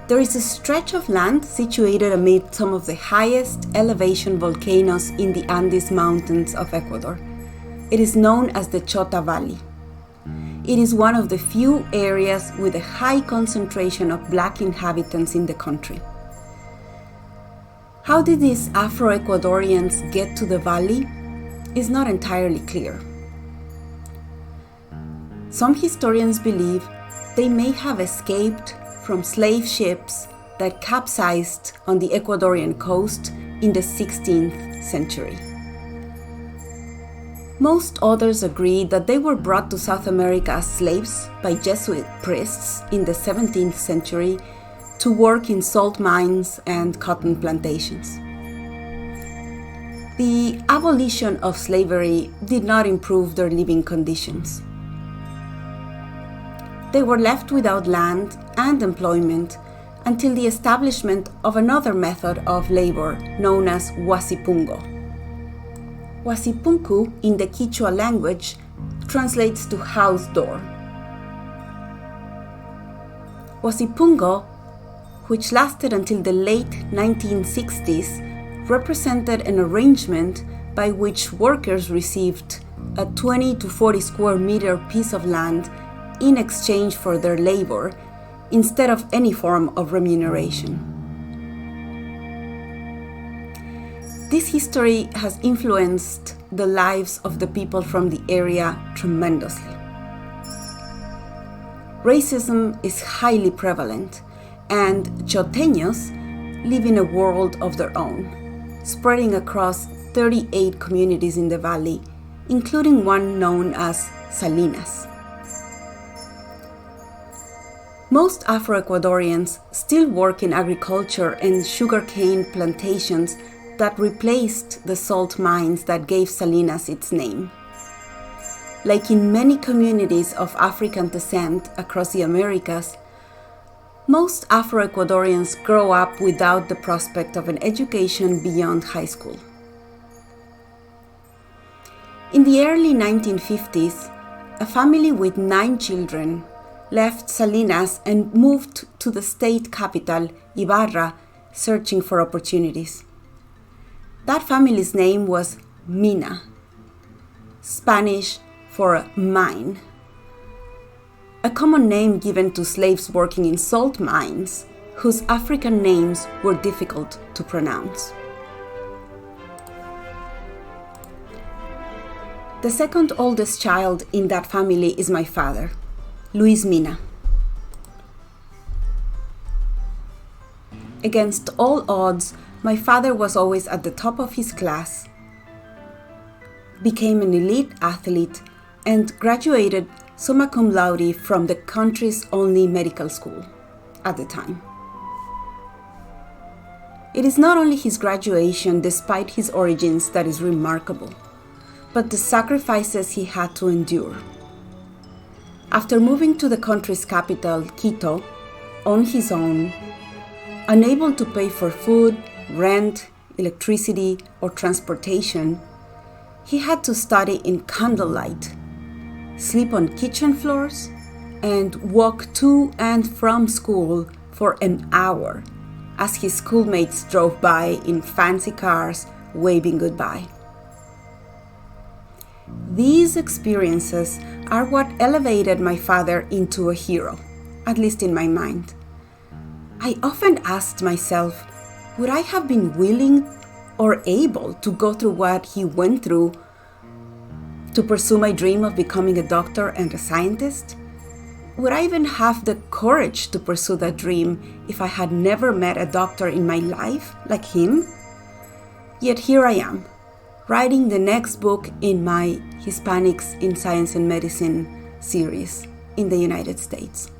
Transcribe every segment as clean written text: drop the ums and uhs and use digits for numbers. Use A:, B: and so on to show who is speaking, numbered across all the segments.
A: There is a stretch of land situated amid some of the highest elevation volcanoes in the Andes Mountains of Ecuador. It is known as the Chota Valley. It is one of the few areas with a high concentration of Black inhabitants in the country. How did these Afro-Ecuadorians get to the valley is not entirely clear. Some historians believe they may have escaped from slave ships that capsized on the Ecuadorian coast in the 16th century. Most authors agree that they were brought to South America as slaves by Jesuit priests in the 17th century to work in salt mines and cotton plantations. The abolition of slavery did not improve their living conditions. They were left without land and employment until the establishment of another method of labor known as huasipungo. Huasipunku in the Quechua language translates to house door. Huasipungo, which lasted until the late 1960s, represented an arrangement by which workers received a 20 to 40 square meter piece of land in exchange for their labor, instead of any form of remuneration. This history has influenced the lives of the people from the area tremendously. Racism is highly prevalent, and Choteños live in a world of their own, spreading across 38 communities in the valley, including one known as Salinas. Most Afro-Ecuadorians still work in agriculture and sugarcane plantations that replaced the salt mines that gave Salinas its name. Like in many communities of African descent across the Americas, most Afro-Ecuadorians grow up without the prospect of an education beyond high school. In the early 1950s, a family with 9 children left Salinas and moved to the state capital, Ibarra, searching for opportunities. That family's name was Mina, Spanish for mine, a common name given to slaves working in salt mines, whose African names were difficult to pronounce. The second oldest child in that family is my father, Luis Mina. Against all odds, my father was always at the top of his class, became an elite athlete, and graduated summa cum laude from the country's only medical school at the time. It is not only his graduation, despite his origins, that is remarkable, but the sacrifices he had to endure. After moving to the country's capital, Quito, on his own, unable to pay for food, rent, electricity, or transportation, he had to study in candlelight, sleep on kitchen floors, and walk to and from school for an hour as his schoolmates drove by in fancy cars, waving goodbye. These experiences are what elevated my father into a hero, at least in my mind. I often asked myself, would I have been willing or able to go through what he went through to pursue my dream of becoming a doctor and a scientist? Would I even have the courage to pursue that dream if I had never met a doctor in my life like him? Yet here I am, writing the next book in my Hispanics in Science and Medicine series in the United States.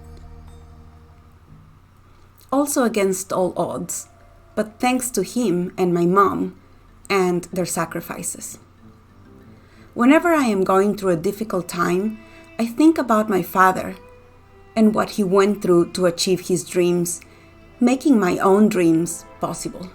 A: Also against all odds, but thanks to him and my mom and their sacrifices. Whenever I am going through a difficult time, I think about my father and what he went through to achieve his dreams, making my own dreams possible.